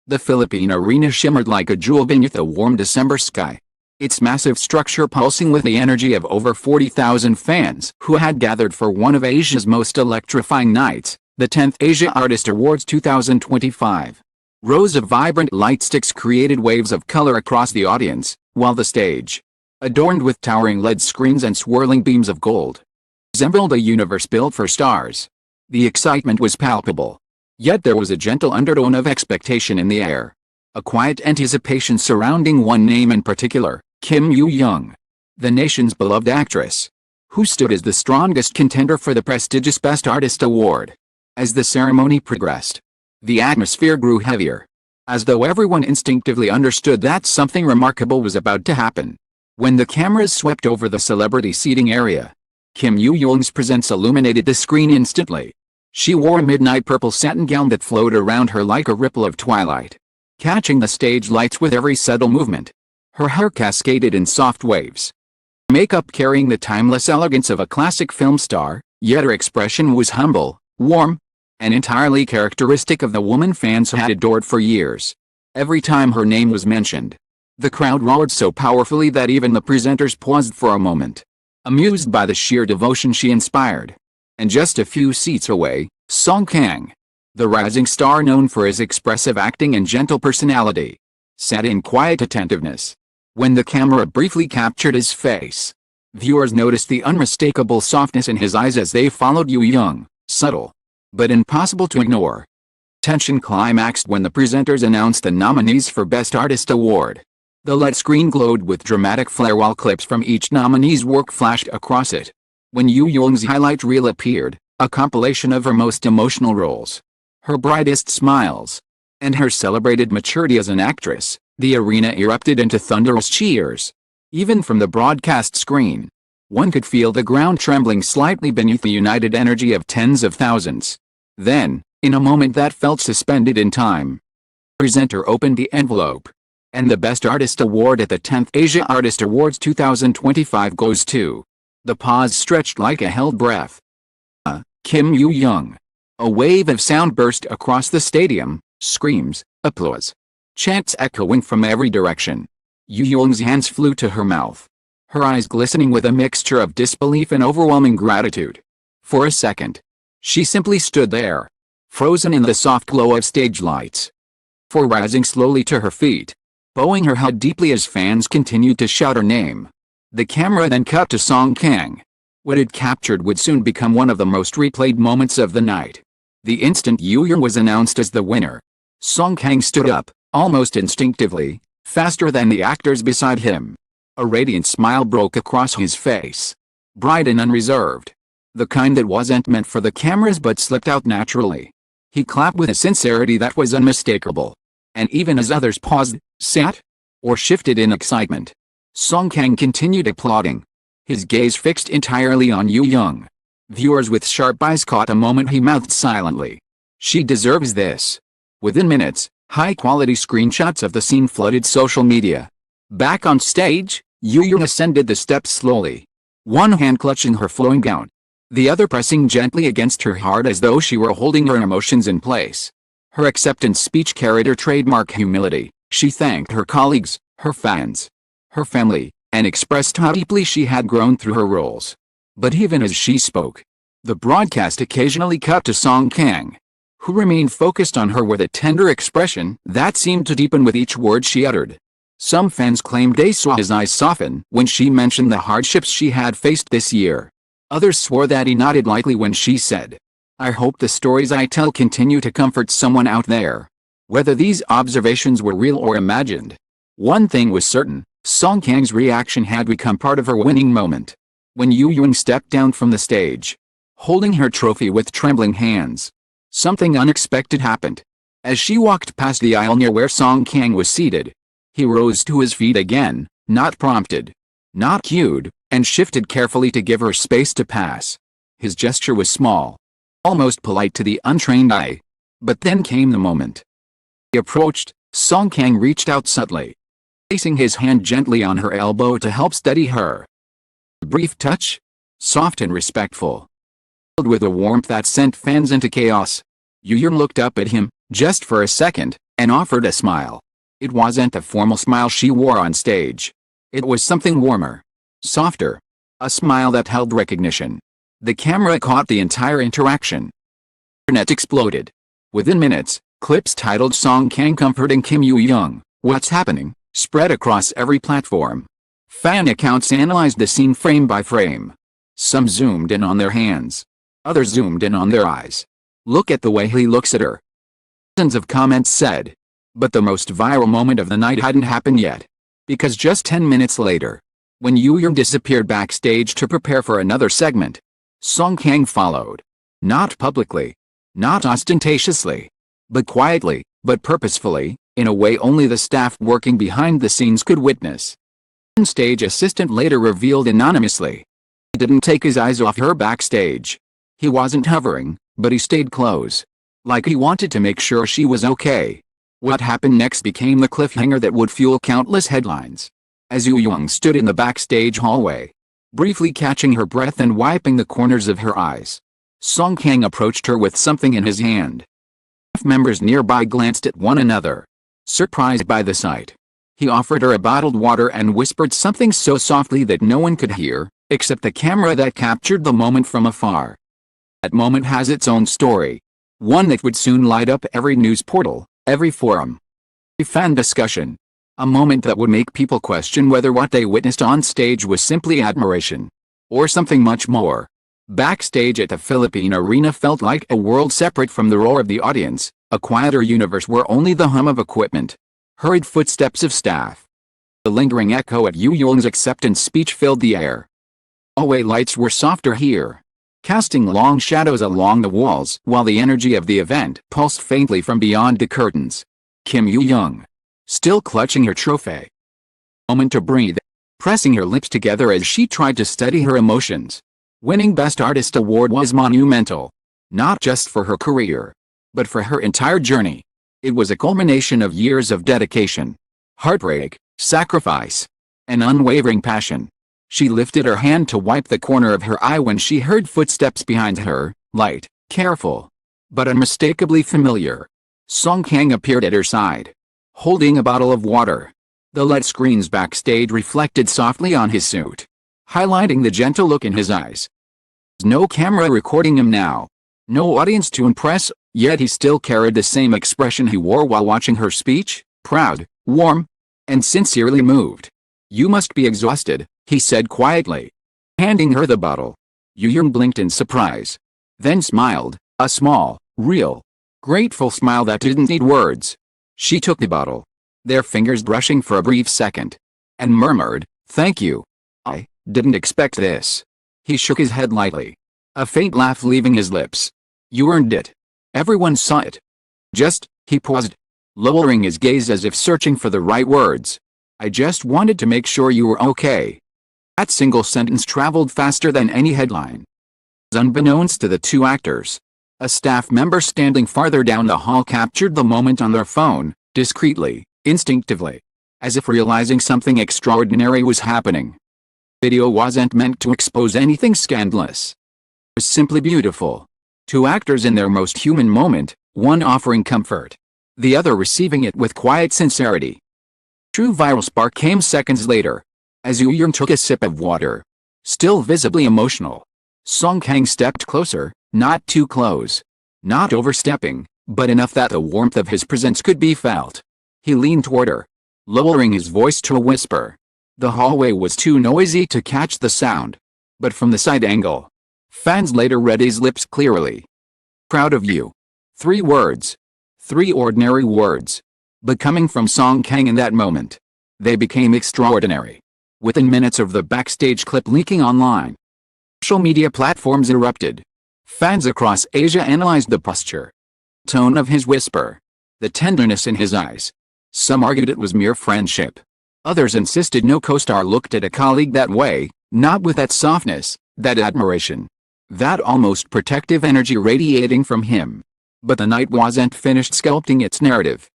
The Philippine arena shimmered like a jewel beneath a warm December sky. Its massive structure pulsing with the energy of over 40,000 fans who had gathered for one of Asia's most electrifying nights, the 10th Asia Artist Awards 2025. Rows of vibrant light sticks created waves of color across the audience, while the stage, adorned with towering LED screens and swirling beams of gold, resembled a universe built for stars. The excitement was palpable. Yet there was a gentle undertone of expectation in the air. A quiet anticipation surrounding one name in particular, Yu Yong, the nation's beloved actress, who stood as the strongest contender for the prestigious Best Artist Award. As the ceremony progressed, the atmosphere grew heavier, as though everyone instinctively understood that something remarkable was about to happen. When the cameras swept over the celebrity seating area, Yu Yong's presence illuminated the screen instantly. She wore a midnight purple satin gown that flowed around her like a ripple of twilight, catching the stage lights with every subtle movement. Her hair cascaded in soft waves, makeup carrying the timeless elegance of a classic film star, yet her expression was humble, warm, and entirely characteristic of the woman fans had adored for years. Every time her name was mentioned, the crowd roared so powerfully that even the presenters paused for a moment, amused by the sheer devotion she inspired. And just a few seats away, Kang, the rising star known for his expressive acting and gentle personality, sat in quiet attentiveness. When the camera briefly captured his face, viewers noticed the unmistakable softness in his eyes as they followed Yu Yong, subtle, but impossible to ignore. Tension climaxed when the presenters announced the nominees for Best Artist Award. The LED screen glowed with dramatic flair while clips from each nominee's work flashed across it. When Yu Yong's highlight reel appeared, a compilation of her most emotional roles, her brightest smiles, and her celebrated maturity as an actress, the arena erupted into thunderous cheers. Even from the broadcast screen, one could feel the ground trembling slightly beneath the united energy of tens of thousands. Then, in a moment that felt suspended in time, the presenter opened the envelope, and the Best Artist Award at the 10th Asia Artist Awards 2025 goes to. The pause stretched like a held breath. Yu Yong. A wave of sound burst across the stadium, screams, applause, chants echoing from every direction. Yu Yong's hands flew to her mouth, her eyes glistening with a mixture of disbelief and overwhelming gratitude. For a second, she simply stood there, frozen in the soft glow of stage lights. Before rising slowly to her feet, bowing her head deeply as fans continued to shout her name. The camera then cut to Kang. What it captured would soon become one of the most replayed moments of the night. The instant Yu Yong was announced as the winner, Kang stood up, almost instinctively, faster than the actors beside him. A radiant smile broke across his face, bright and unreserved, the kind that wasn't meant for the cameras but slipped out naturally. He clapped with a sincerity that was unmistakable. And even as others paused, sat, or shifted in excitement, Kang continued applauding, his gaze fixed entirely on Yu Yong. Viewers with sharp eyes caught a moment he mouthed silently. She deserves this. Within minutes, high-quality screenshots of the scene flooded social media. Back on stage, Yu Yong ascended the steps slowly, one hand clutching her flowing gown, the other pressing gently against her heart as though she were holding her emotions in place. Her acceptance speech carried her trademark humility. She thanked her colleagues, her fans, her family, and expressed how deeply she had grown through her roles. But even as she spoke, the broadcast occasionally cut to Kang, who remained focused on her with a tender expression that seemed to deepen with each word she uttered. Some fans claimed they saw his eyes soften when she mentioned the hardships she had faced this year. Others swore that he nodded lightly when she said, "I hope the stories I tell continue to comfort someone out there." Whether these observations were real or imagined, one thing was certain: Kang's reaction had become part of her winning moment. When Yu Yong stepped down from the stage, holding her trophy with trembling hands, something unexpected happened. As she walked past the aisle near where Kang was seated, he rose to his feet again, not prompted, not cued, and shifted carefully to give her space to pass. His gesture was small, almost polite to the untrained eye. But then came the moment. He approached. Kang reached out subtly, placing his hand gently on her elbow to help steady her. A brief touch, soft and respectful, filled with a warmth that sent fans into chaos. Yu Yong looked up at him, just for a second, and offered a smile. It wasn't the formal smile she wore on stage. It was something warmer, softer. A smile that held recognition. The camera caught the entire interaction. The internet exploded. Within minutes, clips titled "Song Kang comforting Kim Yu Yong, what's happening?" spread across every platform. Fan accounts analyzed the scene frame by frame. Some zoomed in on their hands. Others zoomed in on their eyes. "Look at the way he looks at her." Dozens of comments said. But the most viral moment of the night hadn't happened yet. Because just 10 minutes later, when Yu Yong disappeared backstage to prepare for another segment, Song Kang followed. Not publicly, not ostentatiously, but quietly, but purposefully, in a way only the staff working behind the scenes could witness. An stage assistant later revealed anonymously. He didn't take his eyes off her backstage. He wasn't hovering, but he stayed close. Like he wanted to make sure she was okay. What happened next became the cliffhanger that would fuel countless headlines. As Yu Yong stood in the backstage hallway, briefly catching her breath and wiping the corners of her eyes, Song Kang approached her with something in his hand. Staff members nearby glanced at one another, surprised by the sight. He offered her a bottled water and whispered something so softly that no one could hear, except the camera that captured the moment from afar. That moment has its own story. One that would soon light up every news portal, every forum, every fan discussion. A moment that would make people question whether what they witnessed on stage was simply admiration, or something much more. Backstage at the Philippine Arena felt like a world separate from the roar of the audience, a quieter universe where only the hum of equipment, hurried footsteps of staff, the lingering echo of Yu Yong's acceptance speech filled the air. Hallway lights were softer here, casting long shadows along the walls while the energy of the event pulsed faintly from beyond the curtains. Kim Yu Yong, still clutching her trophy. Moment to breathe, pressing her lips together as she tried to steady her emotions. Winning Best Artist award was monumental. Not just for her career, but for her entire journey. It was a culmination of years of dedication, heartbreak, sacrifice, and unwavering passion. She lifted her hand to wipe the corner of her eye when she heard footsteps behind her, light, careful, but unmistakably familiar. Song Kang appeared at her side, holding a bottle of water. The LED screens backstage reflected softly on his suit, highlighting the gentle look in his eyes. No camera recording him now. No audience to impress, yet he still carried the same expression he wore while watching her speech, proud, warm, and sincerely moved. "You must be exhausted," he said quietly, handing her the bottle. Yu Yong blinked in surprise, then smiled, a small, real, grateful smile that didn't need words. She took the bottle, their fingers brushing for a brief second, and murmured, "Thank you. I didn't expect this." He shook his head lightly, a faint laugh leaving his lips. "You earned it. Everyone saw it." He paused, lowering his gaze as if searching for the right words. "I just wanted to make sure you were okay." That single sentence traveled faster than any headline. Unbeknownst to the two actors, a staff member standing farther down the hall captured the moment on their phone, discreetly, instinctively, as if realizing something extraordinary was happening. Video wasn't meant to expose anything scandalous. It was simply beautiful. Two actors in their most human moment, one offering comfort, the other receiving it with quiet sincerity. True viral spark came seconds later, as Yu Yong took a sip of water. Still visibly emotional, Song Kang stepped closer, not too close, not overstepping, but enough that the warmth of his presence could be felt. He leaned toward her, lowering his voice to a whisper. The hallway was too noisy to catch the sound, but from the side angle, fans later read his lips clearly. "Proud of you." 3 words. 3 ordinary words. But coming from Song Kang in that moment, they became extraordinary. Within minutes of the backstage clip leaking online, social media platforms erupted. Fans across Asia analyzed the posture, tone of his whisper, the tenderness in his eyes. Some argued it was mere friendship. Others insisted no co-star looked at a colleague that way, not with that softness, that admiration, that almost protective energy radiating from him. But the night wasn't finished sculpting its narrative.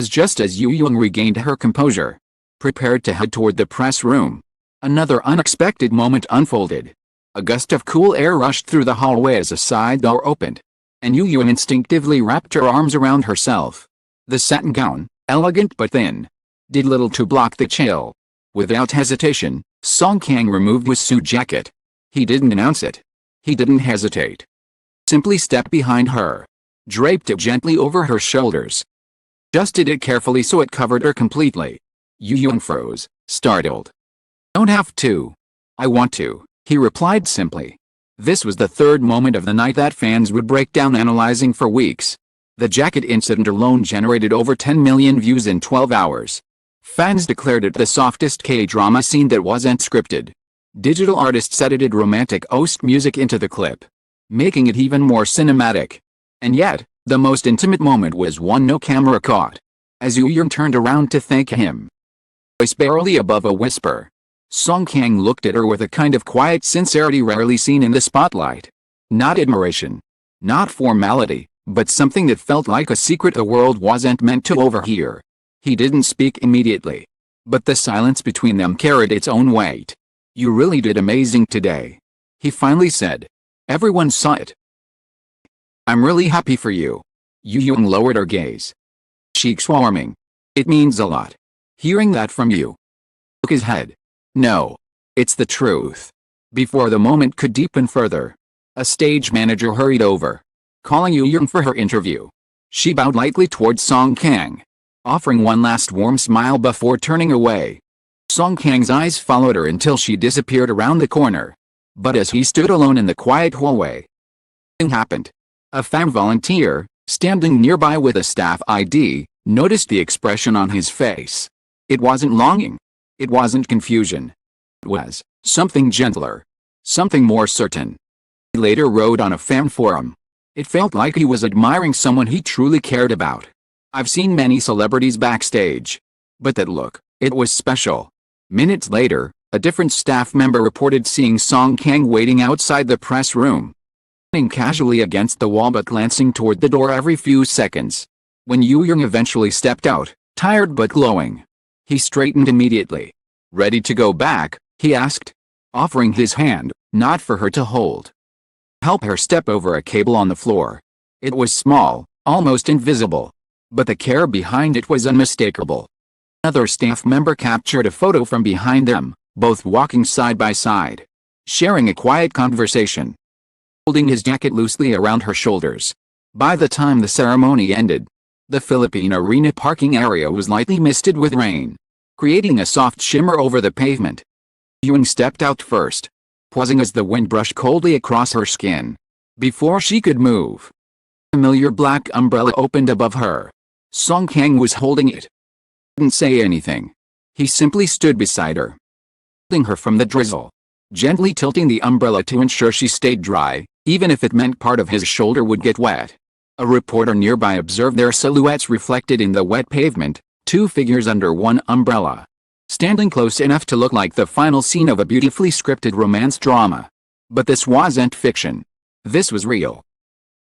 Just as Yu Yong regained her composure, prepared to head toward the press room, another unexpected moment unfolded. A gust of cool air rushed through the hallway as a side door opened, and Yu Yong instinctively wrapped her arms around herself. The satin gown, elegant but thin, did little to block the chill. Without hesitation, Song Kang removed his suit jacket. He didn't announce it. He didn't hesitate. Simply stepped behind her, draped it gently over her shoulders, adjusted it carefully so it covered her completely. Yu Yong froze, startled. "Don't have to. I want to," he replied simply. This was the third moment of the night that fans would break down analyzing for weeks. The jacket incident alone generated over 10 million views in 12 hours. Fans declared it the softest K-drama scene that wasn't scripted. Digital artists edited romantic OST music into the clip, making it even more cinematic. And yet, the most intimate moment was one no camera caught. As Yu Yong turned around to thank him, voice barely above a whisper, Song Kang looked at her with a kind of quiet sincerity rarely seen in the spotlight. Not admiration, not formality, but something that felt like a secret the world wasn't meant to overhear. He didn't speak immediately, but the silence between them carried its own weight. "You really did amazing today," he finally said. "Everyone saw it. I'm really happy for you." Yu Yong lowered her gaze, cheeks warming. "It means a lot, hearing that from you." Shook his head. "No. It's the truth." Before the moment could deepen further, a stage manager hurried over, calling Yu Yong for her interview. She bowed lightly towards Song Kang, offering one last warm smile before turning away. Song Kang's eyes followed her until she disappeared around the corner. But as he stood alone in the quiet hallway, something happened. A fan volunteer, standing nearby with a staff ID, noticed the expression on his face. It wasn't longing. It wasn't confusion. It was something gentler. Something more certain. He later wrote on a fan forum. It felt like he was admiring someone he truly cared about. "I've seen many celebrities backstage, but that look, it was special." Minutes later, a different staff member reported seeing Song Kang waiting outside the press room, leaning casually against the wall but glancing toward the door every few seconds. When Yu Yong eventually stepped out, tired but glowing, he straightened immediately. "Ready to go back?" he asked, offering his hand, not for her to hold. Help her step over a cable on the floor. It was small, almost invisible, but the care behind it was unmistakable. Another staff member captured a photo from behind them, both walking side by side, sharing a quiet conversation, holding his jacket loosely around her shoulders. By the time the ceremony ended, the Philippine Arena parking area was lightly misted with rain, creating a soft shimmer over the pavement. Yu Yong stepped out first, pausing as the wind brushed coldly across her skin. Before she could move, a familiar black umbrella opened above her. Song Kang was holding it. He didn't say anything. He simply stood beside her, holding her from the drizzle, gently tilting the umbrella to ensure she stayed dry, even if it meant part of his shoulder would get wet. A reporter nearby observed their silhouettes reflected in the wet pavement, two figures under one umbrella, standing close enough to look like the final scene of a beautifully scripted romance drama. But this wasn't fiction. This was real.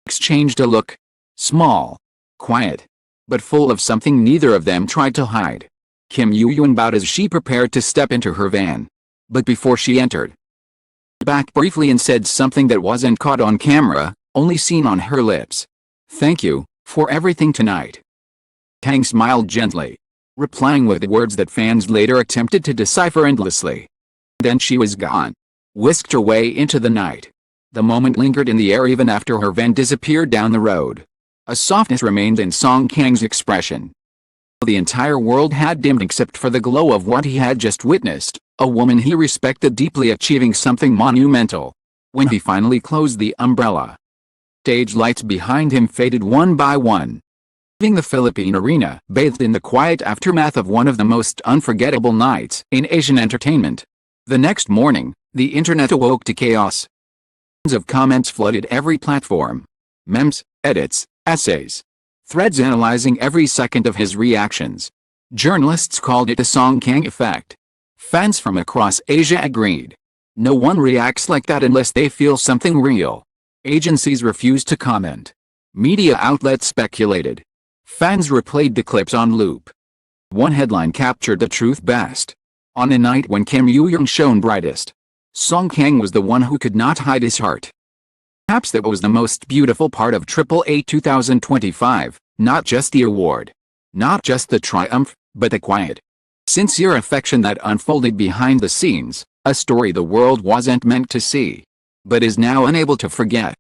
Exchanged a look. Small, quiet, but full of something neither of them tried to hide. Yu Yong bowed as she prepared to step into her van. But before she entered, back briefly and said something that wasn't caught on camera, only seen on her lips. "Thank you for everything tonight." Kang smiled gently, replying with words that fans later attempted to decipher endlessly. Then she was gone, whisked her way into the night. The moment lingered in the air even after her van disappeared down the road. A softness remained in Song Kang's expression. The entire world had dimmed except for the glow of what he had just witnessed, a woman he respected deeply achieving something monumental. When he finally closed the umbrella, stage lights behind him faded one by one, leaving the Philippine Arena bathed in the quiet aftermath of one of the most unforgettable nights in Asian entertainment. The next morning, the internet awoke to chaos. Of comments flooded every platform. Memes, edits, essays, threads analyzing every second of his reactions. Journalists called it the Song Kang effect. Fans from across Asia agreed. No one reacts like that unless they feel something real. Agencies refused to comment. Media outlets speculated. Fans replayed the clips on loop. One headline captured the truth best. On a night when Yu Yong shone brightest, Song Kang was the one who could not hide his heart. Perhaps that was the most beautiful part of AAA 2025, not just the award, Not just the triumph, but the quiet, sincere affection that unfolded behind the scenes, a story the world wasn't meant to see, but is now unable to forget.